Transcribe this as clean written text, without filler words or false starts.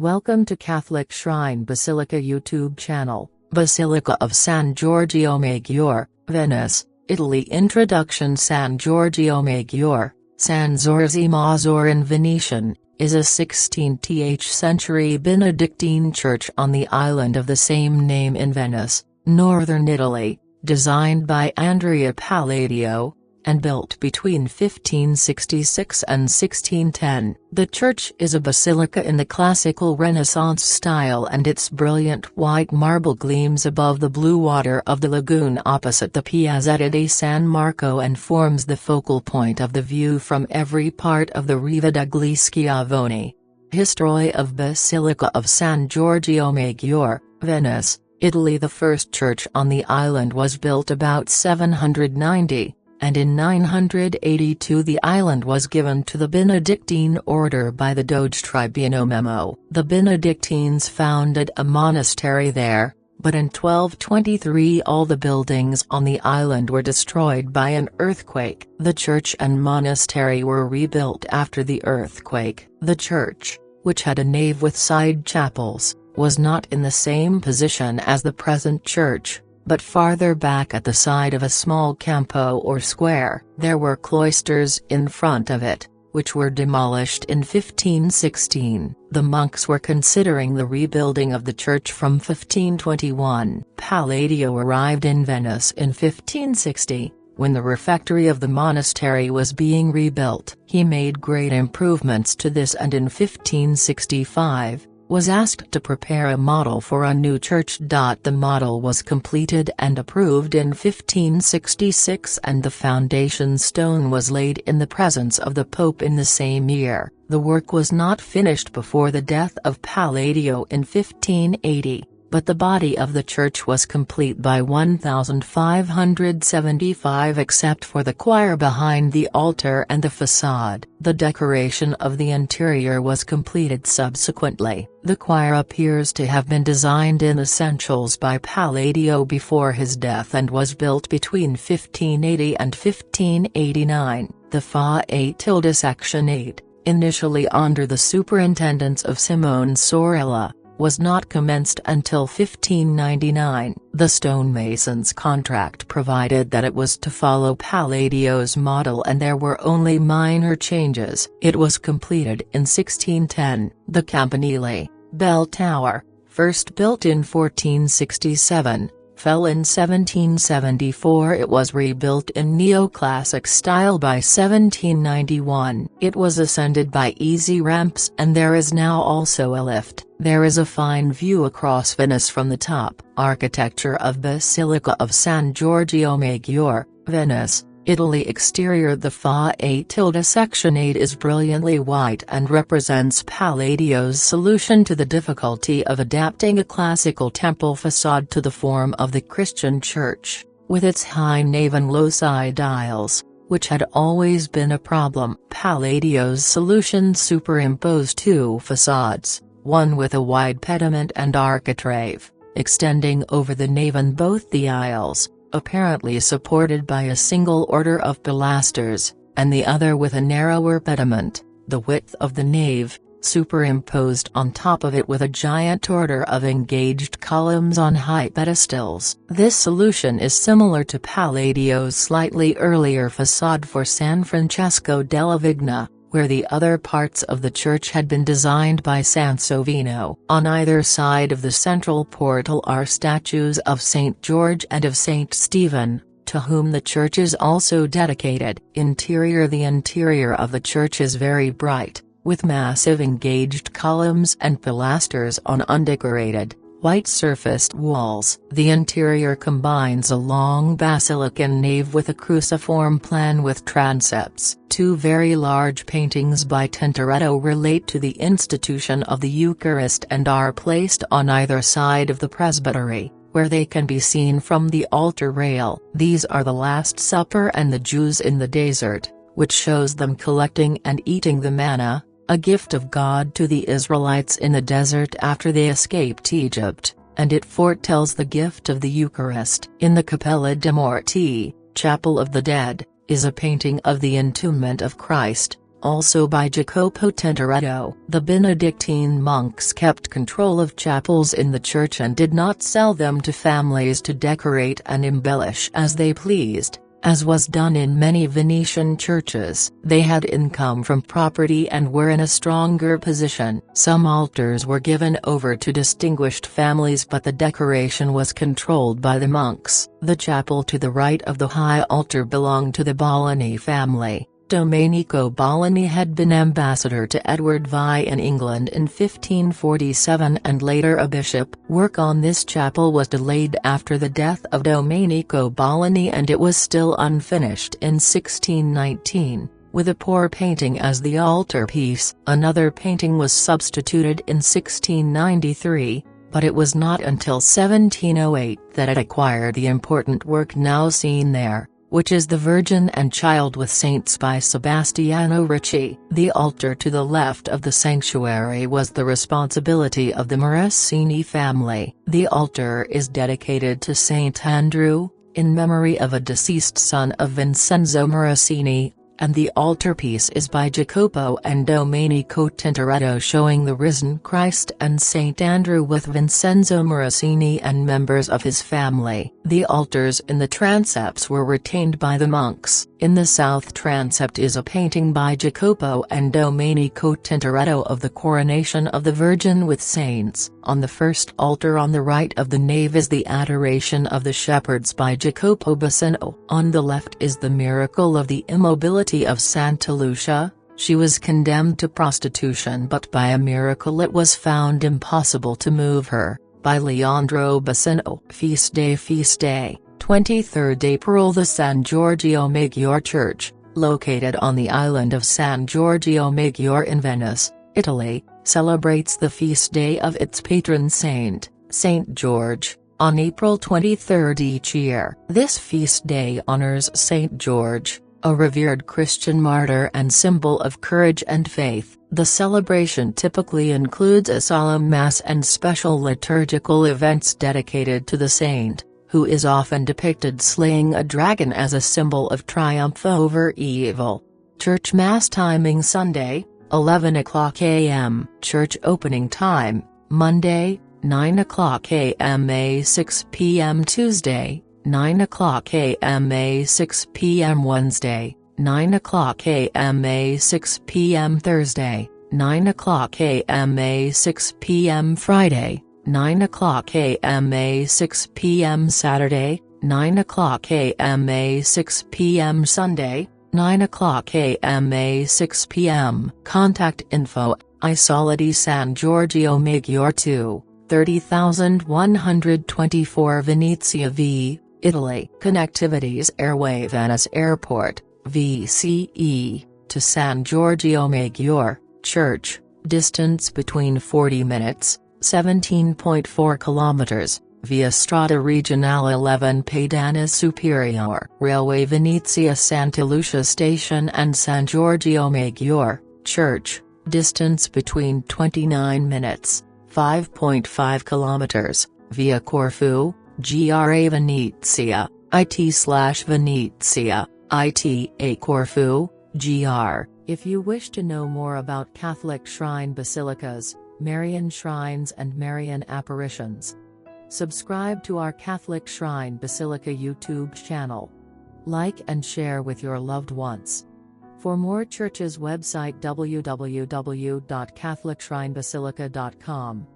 Welcome to Catholic Shrine Basilica YouTube channel, Basilica of San Giorgio Maggiore, Venice, Italy. Introduction. San Giorgio Maggiore, San Giorgio Maggiore in Venetian, is a 16th century Benedictine church on the island of the same name in Venice, northern Italy, designed by Andrea Palladio, and built between 1566 and 1610. The church is a basilica in the classical Renaissance style, and its brilliant white marble gleams above the blue water of the lagoon opposite the Piazzetta di San Marco and forms the focal point of the view from every part of the Riva degli Schiavoni. History of Basilica of San Giorgio Maggiore, Venice, Italy. The first church on the island was built about 790. And in 982 the island was given to the Benedictine order by the Doge Tribunal memo. The Benedictines founded a monastery there, but in 1223 all the buildings on the island were destroyed by an earthquake. The church and monastery were rebuilt after the earthquake. The church, which had a nave with side chapels, was not in the same position as the present church, but farther back at the side of a small campo or square. There were cloisters in front of it, which were demolished in 1516. The monks were considering the rebuilding of the church from 1521. Palladio arrived in Venice in 1560, when the refectory of the monastery was being rebuilt. He made great improvements to this, and in 1565, was asked to prepare a model for a new church. The model was completed and approved in 1566, and the foundation stone was laid in the presence of the Pope in the same year. The work was not finished before the death of Palladio in 1580, but the body of the church was complete by 1575 except for the choir behind the altar and the facade. The decoration of the interior was completed subsequently. The choir appears to have been designed in essentials by Palladio before his death and was built between 1580 and 1589. The facade section 8, initially under the superintendence of Simone Sorella, was not commenced until 1599. The stonemason's contract provided that it was to follow Palladio's model, and there were only minor changes. It was completed in 1610. The campanile, bell tower, first built in 1467, fell in 1774. It was rebuilt in neoclassic style by 1791. It was ascended by easy ramps, and there is now also a lift. There is a fine view across Venice from the top. Architecture of Basilica of San Giorgio Maggiore, Venice, Italy. Exterior. The facade section 8 is brilliantly white and represents Palladio's solution to the difficulty of adapting a classical temple facade to the form of the Christian church, with its high nave and low side aisles, which had always been a problem. Palladio's solution superimposed two facades, one with a wide pediment and architrave, extending over the nave and both the aisles, apparently supported by a single order of pilasters, and the other with a narrower pediment, the width of the nave, superimposed on top of it with a giant order of engaged columns on high pedestals. This solution is similar to Palladio's slightly earlier facade for San Francesco della Vigna, where the other parts of the church had been designed by Sansovino. On either side of the central portal are statues of St. George and of St. Stephen, to whom the church is also dedicated. Interior. The interior of the church is very bright, with massive engaged columns and pilasters on undecorated, white-surfaced walls. The interior combines a long basilican nave with a cruciform plan with transepts. Two very large paintings by Tintoretto relate to the institution of the Eucharist and are placed on either side of the presbytery, where they can be seen from the altar rail. These are the Last Supper and the Jews in the Desert, which shows them collecting and eating the manna, a gift of God to the Israelites in the desert after they escaped Egypt, and it foretells the gift of the Eucharist. In the Cappella dei Morti, Chapel of the Dead, is a painting of the entombment of Christ, also by Jacopo Tintoretto. The Benedictine monks kept control of chapels in the church and did not sell them to families to decorate and embellish as they pleased, as was done in many Venetian churches. They had income from property and were in a stronger position. Some altars were given over to distinguished families, but the decoration was controlled by the monks. The chapel to the right of the high altar belonged to the Ballini family. Domenico Ballini had been ambassador to Edward VI in England in 1547 and later a bishop. Work on this chapel was delayed after the death of Domenico Ballini and it was still unfinished in 1619, with a poor painting as the altarpiece. Another painting was substituted in 1693, but it was not until 1708 that it acquired the important work now seen there, which is the Virgin and Child with Saints by Sebastiano Ricci. The altar to the left of the sanctuary was the responsibility of the Morosini family. The altar is dedicated to Saint Andrew, in memory of a deceased son of Vincenzo Morosini, and the altarpiece is by Jacopo and Domenico Tintoretto showing the risen Christ and Saint Andrew with Vincenzo Morosini and members of his family. The altars in the transepts were retained by the monks. In the south transept is a painting by Jacopo and Domenico Tintoretto of the Coronation of the Virgin with Saints. On the first altar on the right of the nave is the Adoration of the Shepherds by Jacopo Bassano. On the left is the Miracle of the Immobility of Santa Lucia. She was condemned to prostitution, but by a miracle it was found impossible to move her, by Leandro Bassano. Feast Day 23rd April. The San Giorgio Maggiore Church, located on the island of San Giorgio Maggiore in Venice, Italy, celebrates the feast day of its patron saint, Saint George, on April 23 each year. This feast day honors Saint George, a revered Christian martyr and symbol of courage and faith. The celebration typically includes a solemn mass and special liturgical events dedicated to the saint, who is often depicted slaying a dragon as a symbol of triumph over evil. Church Mass timing: Sunday, 11 o'clock a.m. Church opening time: Monday, 9 o'clock a.m. 6 p.m. Tuesday, 9 o'clock a.m. 6 p.m. Wednesday, 9 o'clock a.m. 6 p.m. Thursday, 9 o'clock a.m. 6 p.m. Friday, 9 o'clock a.m. 6 p.m. Saturday, 9 o'clock a.m. 6 p.m. Sunday, 9 o'clock a.m. 6 p.m. Contact info: Isolati San Giorgio Maggiore 2, 30,124 Venezia v. Italy. Connectivities: Airway Venice Airport, VCE, to San Giorgio Maggiore, Church, distance between 40 minutes, 17.4 kilometers, via Strada Regionale 11 Pedana Superiore. Railway: Venezia Santa Lucia Station and San Giorgio Maggiore, Church, distance between 29 minutes, 5.5 kilometers, via Corfu, GRA Venezia, IT/Venezia, ITA Corfu, GR. If you wish to know more about Catholic Shrine Basilicas, Marian shrines and Marian apparitions, subscribe to our Catholic Shrine Basilica YouTube channel. Like and share with your loved ones. For more churches, website www.catholicshrinebasilica.com.